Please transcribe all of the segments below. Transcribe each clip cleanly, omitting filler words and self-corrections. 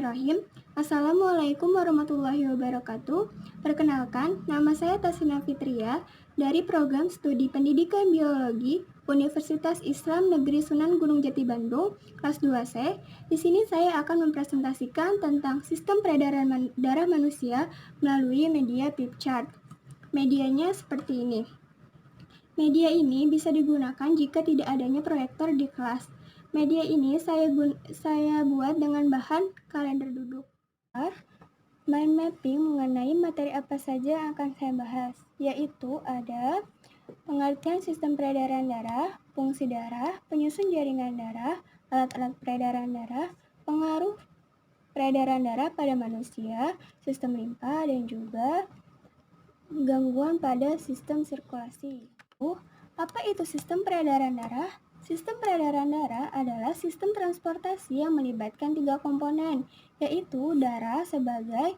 Bismillahirrahmanirrahim. Assalamualaikum warahmatullahi wabarakatuh. Perkenalkan, nama saya Tasina Fitria dari Program Studi Pendidikan Biologi Universitas Islam Negeri Sunan Gunung Jati Bandung, kelas 2C. Di sini saya akan mempresentasikan tentang sistem peredaran darah manusia melalui media pipchart. Medianya seperti ini. Media ini bisa digunakan jika tidak adanya proyektor di kelas. Media ini saya buat dengan bahan kalender duduk. Mind mapping mengenai materi apa saja yang akan saya bahas, yaitu ada pengertian sistem peredaran darah, fungsi darah, penyusun jaringan darah, alat-alat peredaran darah, pengaruh peredaran darah pada manusia, sistem limpa, dan juga gangguan pada sistem sirkulasi. Apa itu sistem peredaran darah? Sistem peredaran darah adalah sistem transportasi yang melibatkan 3 komponen, yaitu darah sebagai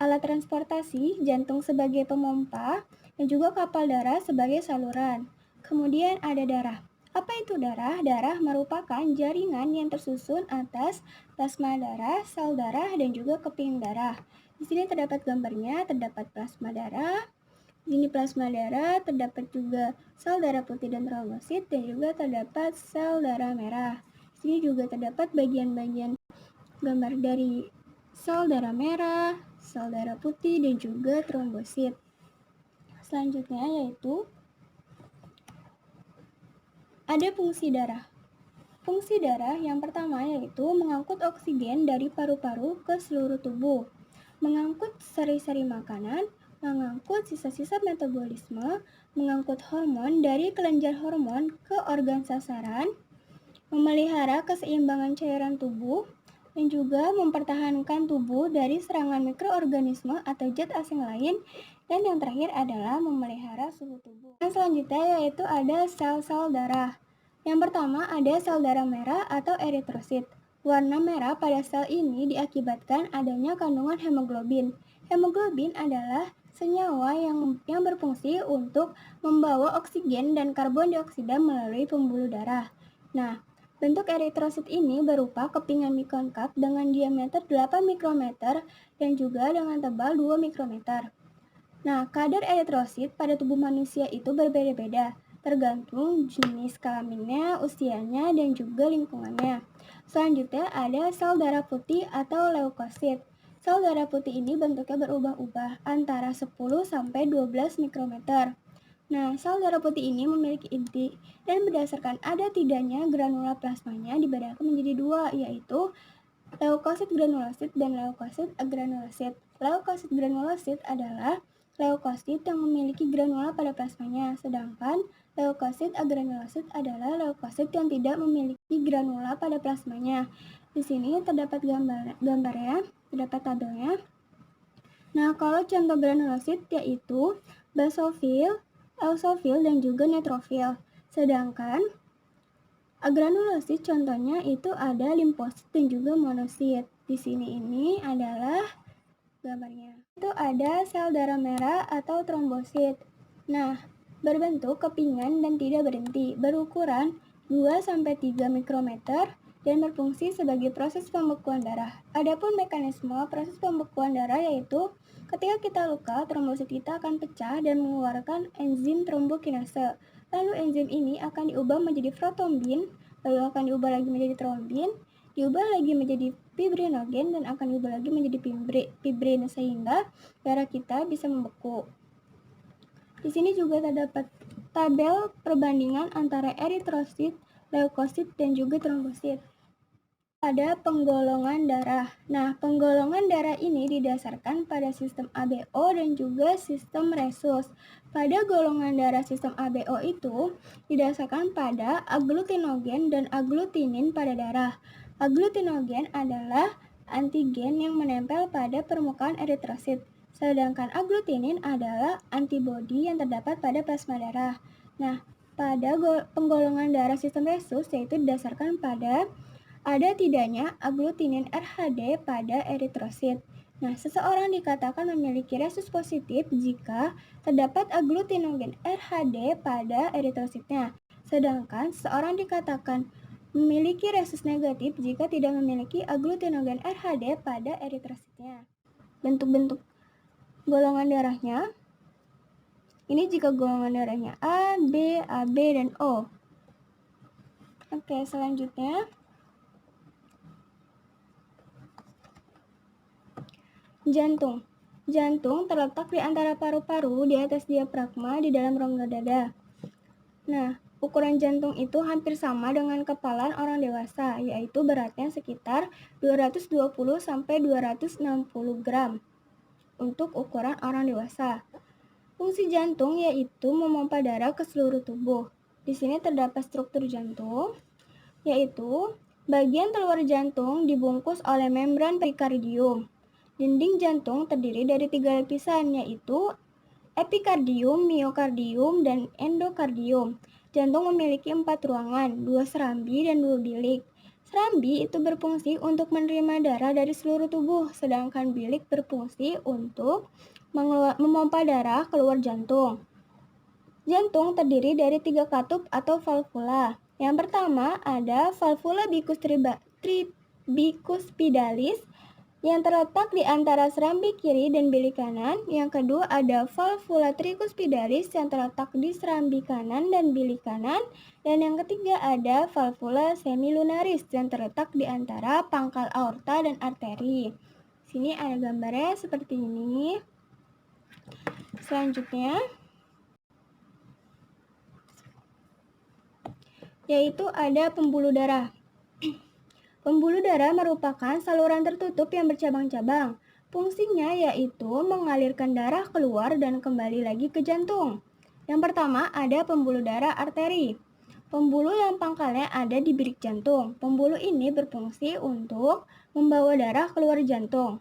alat transportasi, jantung sebagai pemompa, dan juga kapal darah sebagai saluran. Kemudian ada darah. Apa itu darah? Darah merupakan jaringan yang tersusun atas plasma darah, sel darah, dan juga keping darah. Di sini terdapat gambarnya, terdapat plasma darah. Ini plasma darah, terdapat juga sel darah putih dan trombosit, dan juga terdapat sel darah merah. Di sini juga terdapat bagian-bagian gambar dari sel darah merah, sel darah putih, dan juga trombosit. Selanjutnya yaitu ada fungsi darah. Fungsi darah yang pertama yaitu mengangkut oksigen dari paru-paru ke seluruh tubuh, mengangkut seri-seri makanan, mengangkut sisa-sisa metabolisme, mengangkut hormon dari kelenjar hormon ke organ sasaran, memelihara keseimbangan cairan tubuh, dan juga mempertahankan tubuh dari serangan mikroorganisme atau zat asing lain, dan yang terakhir adalah memelihara suhu tubuh. Dan selanjutnya yaitu ada sel-sel darah. Yang pertama ada sel darah merah atau eritrosit. Warna merah pada sel ini diakibatkan adanya kandungan hemoglobin. Hemoglobin adalah senyawa yang berfungsi untuk membawa oksigen dan karbon dioksida melalui pembuluh darah. Nah, bentuk eritrosit ini berupa kepingan bikonkaf dengan diameter 8 mikrometer dan juga dengan tebal 2 mikrometer. Nah, kadar eritrosit pada tubuh manusia itu berbeda-beda, tergantung jenis kelaminnya, usianya, dan juga lingkungannya. Selanjutnya ada sel darah putih atau leukosit. Sel darah putih ini bentuknya berubah-ubah antara 10 sampai 12 mikrometer. Nah, sel darah putih ini memiliki inti dan berdasarkan ada tidaknya granula plasmanya dibedakan menjadi 2, yaitu leukosit granulosit dan leukosit agranulosit. Leukosit granulosit adalah leukosit yang memiliki granula pada plasmanya, sedangkan leukosit agranulosit adalah leukosit yang tidak memiliki granula pada plasmanya. Di sini terdapat gambarnya, terdapat tabelnya. Nah, kalau contoh granulosit yaitu basofil, eosofil, dan juga neutrofil. Sedangkan agranulosit contohnya itu ada limfosit dan juga monosit. Di sini ini adalah gambarnya. Itu ada sel darah merah atau trombosit. Nah, berbentuk kepingan dan tidak berhenti, berukuran 2-3 mikrometer dan berfungsi sebagai proses pembekuan darah. Adapun mekanisme proses pembekuan darah yaitu ketika kita luka, trombosit kita akan pecah dan mengeluarkan enzim trombokinase. Lalu enzim ini akan diubah menjadi protrombin, lalu akan diubah lagi menjadi trombin, diubah lagi menjadi fibrinogen, dan akan diubah lagi menjadi fibrin sehingga darah kita bisa membeku. Di sini juga terdapat tabel perbandingan antara eritrosit, leukosit, dan juga trombosit. Ada penggolongan darah. Nah, penggolongan darah ini didasarkan pada sistem ABO dan juga sistem Rhesus. Pada golongan darah sistem ABO itu didasarkan pada agglutinogen dan agglutinin pada darah. Agglutinogen adalah antigen yang menempel pada permukaan eritrosit, sedangkan agglutinin adalah antibodi yang terdapat pada plasma darah. Nah, pada penggolongan darah sistem Rhesus yaitu didasarkan pada ada tidaknya agglutinin RHD pada eritrosit. Nah, seseorang dikatakan memiliki rhesus positif jika terdapat agglutinogen RHD pada eritrositnya. Sedangkan seseorang dikatakan memiliki resus negatif jika tidak memiliki aglutinogen RHD pada eritrositnya. Bentuk-bentuk golongan darahnya, ini jika golongan darahnya A, B, AB, dan O. Oke, selanjutnya jantung. Jantung terletak di antara paru-paru di atas diafragma di dalam rongga dada. Nah, ukuran jantung itu hampir sama dengan kepala orang dewasa, yaitu beratnya sekitar 220-260 gram untuk ukuran orang dewasa. Fungsi jantung yaitu memompa darah ke seluruh tubuh. Di sini terdapat struktur jantung, yaitu bagian luar jantung dibungkus oleh membran perikardium. Dinding jantung terdiri dari 3 lapisan, yaitu epikardium, miokardium, dan endokardium. Jantung memiliki 4 ruangan, 2 serambi dan 2 bilik. Serambi itu berfungsi untuk menerima darah dari seluruh tubuh, sedangkan bilik berfungsi untuk memompa darah keluar jantung. Jantung terdiri dari 3 katup atau valvula. Yang pertama ada valvula bicuspidalis yang terletak di antara serambi kiri dan bilik kanan. Yang kedua ada valvula tricuspidalis yang terletak di serambi kanan dan bilik kanan. Dan yang ketiga ada valvula semilunaris yang terletak di antara pangkal aorta dan arteri. Sini ada gambarnya seperti ini. Selanjutnya yaitu ada pembuluh darah. Pembuluh darah merupakan saluran tertutup yang bercabang-cabang. Fungsinya yaitu mengalirkan darah keluar dan kembali lagi ke jantung. Yang pertama ada pembuluh darah arteri. Pembuluh yang pangkalnya ada di bilik jantung. Pembuluh ini berfungsi untuk membawa darah keluar jantung.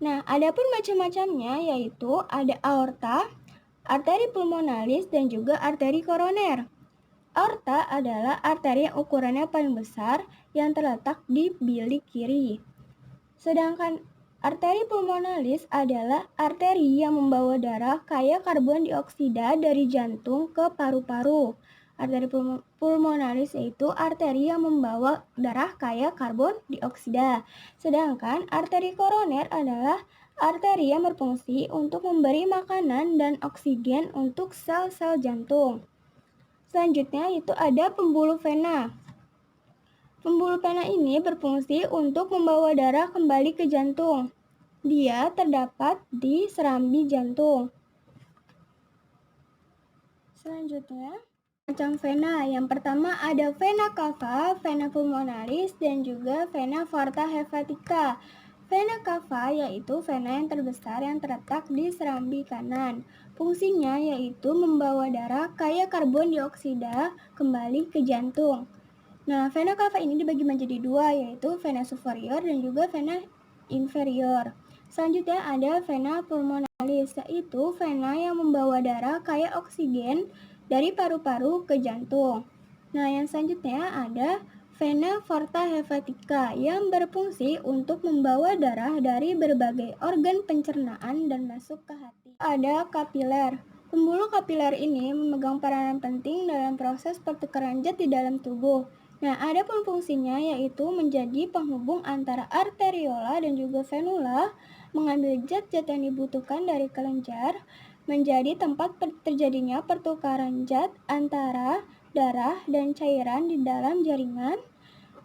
Nah, adapun macam-macamnya yaitu ada aorta, arteri pulmonalis, dan juga arteri koroner. Aorta adalah arteri yang ukurannya paling besar yang terletak di bilik kiri. Sedangkan arteri pulmonalis adalah arteri yang membawa darah kaya karbon dioksida dari jantung ke paru-paru. Arteri pulmonalis yaitu arteri yang membawa darah kaya karbon dioksida. Sedangkan arteri koroner adalah arteri yang berfungsi untuk memberi makanan dan oksigen untuk sel-sel jantung. Selanjutnya itu ada pembuluh vena. Pembuluh vena ini berfungsi untuk membawa darah kembali ke jantung. Dia terdapat di serambi jantung. Selanjutnya, macam vena. Yang pertama ada vena cava, vena pulmonalis, dan juga vena porta hepatica. Vena cava yaitu vena yang terbesar yang terletak di serambi kanan. Fungsinya yaitu membawa darah kaya karbon dioksida kembali ke jantung. Nah, vena cava ini dibagi menjadi dua, yaitu vena superior dan juga vena inferior. Selanjutnya ada vena pulmonalis, yaitu vena yang membawa darah kaya oksigen dari paru-paru ke jantung. Nah, yang selanjutnya ada vena porta hepatica yang berfungsi untuk membawa darah dari berbagai organ pencernaan dan masuk ke hati. Ada kapiler. Pembuluh kapiler ini memegang peranan penting dalam proses pertukaran zat di dalam tubuh. Nah, ada pun fungsinya yaitu menjadi penghubung antara arteriola dan juga venula, mengambil zat-zat yang dibutuhkan dari kelenjar, menjadi tempat terjadinya pertukaran zat antara darah dan cairan di dalam jaringan,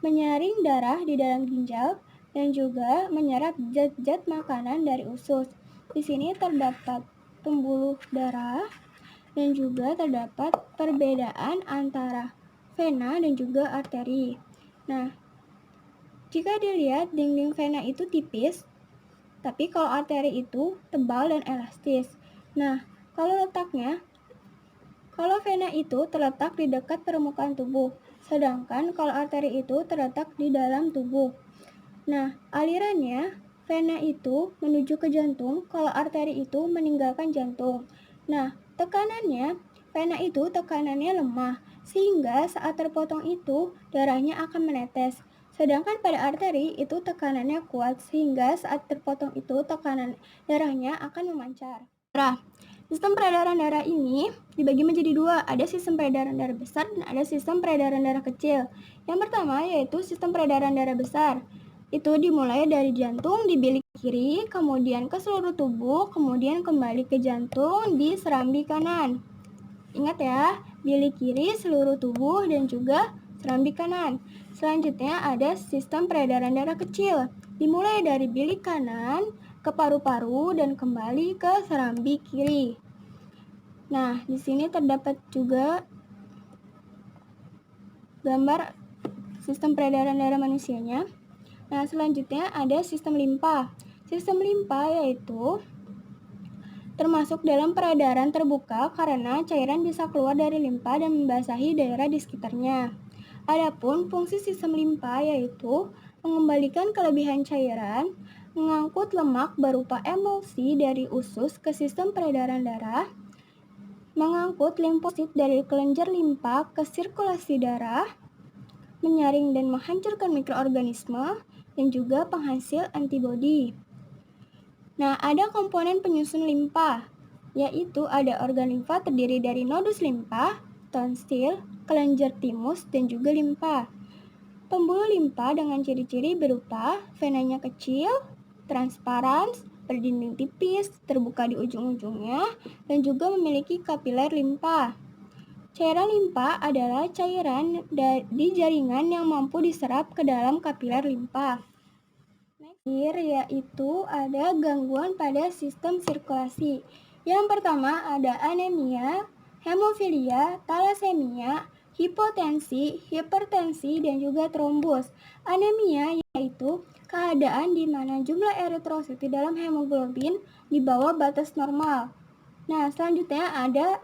menyaring darah di dalam ginjal, dan juga menyerap zat-zat makanan dari usus. Di sini terdapat pembuluh darah dan juga terdapat perbedaan antara vena dan juga arteri. Nah, jika dilihat dinding vena itu tipis, tapi kalau arteri itu tebal dan elastis. Nah, kalau vena itu terletak di dekat permukaan tubuh, sedangkan kalau arteri itu terletak di dalam tubuh. Nah, alirannya vena itu menuju ke jantung, kalau arteri itu meninggalkan jantung. Nah, tekanannya, vena itu tekanannya lemah, sehingga saat terpotong itu darahnya akan menetes. Sedangkan pada arteri itu tekanannya kuat, sehingga saat terpotong itu tekanan darahnya akan memancar. Sistem peredaran darah ini dibagi menjadi dua, ada sistem peredaran darah besar dan ada sistem peredaran darah kecil. Yang pertama yaitu sistem peredaran darah besar. Itu dimulai dari jantung di bilik kiri, kemudian ke seluruh tubuh, kemudian kembali ke jantung di serambi kanan. Ingat ya, bilik kiri, seluruh tubuh, dan juga serambi kanan. Selanjutnya ada sistem peredaran darah kecil, dimulai dari bilik kanan ke paru-paru dan kembali ke serambi kiri. Nah, di sini terdapat juga gambar sistem peredaran darah manusianya. Nah, selanjutnya ada sistem limpa. Sistem limpa yaitu termasuk dalam peredaran terbuka karena cairan bisa keluar dari limpa dan membasahi daerah di sekitarnya. Adapun fungsi sistem limpa yaitu mengembalikan kelebihan cairan, mengangkut lemak berupa emulsi dari usus ke sistem peredaran darah, mengangkut limfosit dari kelenjar limpa ke sirkulasi darah, menyaring dan menghancurkan mikroorganisme, dan juga penghasil antibodi. Nah, ada komponen penyusun limpa, yaitu ada organ limfa terdiri dari nodus limpa, tonsil, kelenjar timus, dan juga limpa. Pembuluh limpa dengan ciri-ciri berupa venanya kecil, transparan, berdinding tipis, terbuka di ujung-ujungnya, dan juga memiliki kapiler limpa. Cairan limpa adalah cairan di jaringan yang mampu diserap ke dalam kapiler limpa. Yaitu ada gangguan pada sistem sirkulasi. Yang pertama ada anemia, hemofilia, talasemia, hipotensi, hipertensi, dan juga trombus. Anemia yaitu keadaan di mana jumlah eritrosit di dalam hemoglobin di bawah batas normal. Nah, selanjutnya ada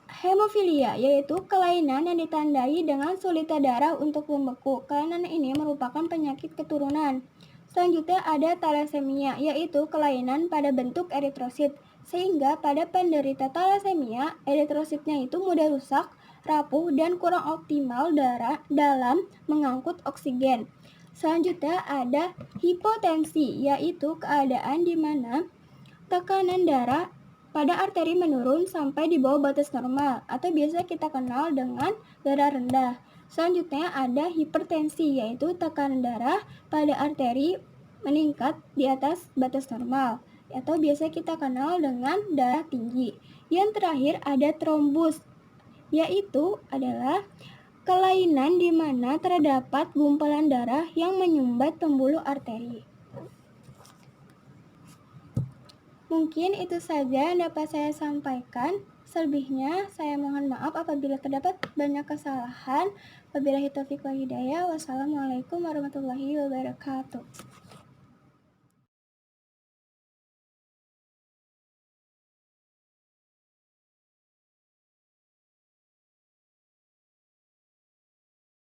hemofilia, yaitu kelainan yang ditandai dengan sulitnya darah untuk membeku. Kelainan ini merupakan penyakit keturunan. Selanjutnya ada talasemia, yaitu kelainan pada bentuk eritrosit, sehingga pada penderita talasemia, eritrositnya itu mudah rusak, rapuh, dan kurang optimal darah dalam mengangkut oksigen. Selanjutnya ada hipotensi, yaitu keadaan di mana tekanan darah pada arteri menurun sampai di bawah batas normal atau biasa kita kenal dengan darah rendah. Selanjutnya ada hipertensi, yaitu tekanan darah pada arteri meningkat di atas batas normal atau biasa kita kenal dengan darah tinggi. Yang terakhir ada trombus, yaitu adalah kelainan di mana terdapat gumpalan darah yang menyumbat pembuluh arteri. Mungkin itu saja yang dapat saya sampaikan. Selebihnya, saya mohon maaf apabila terdapat banyak kesalahan. Wabillahi taufiq wal hidayah. Wassalamualaikum warahmatullahi wabarakatuh.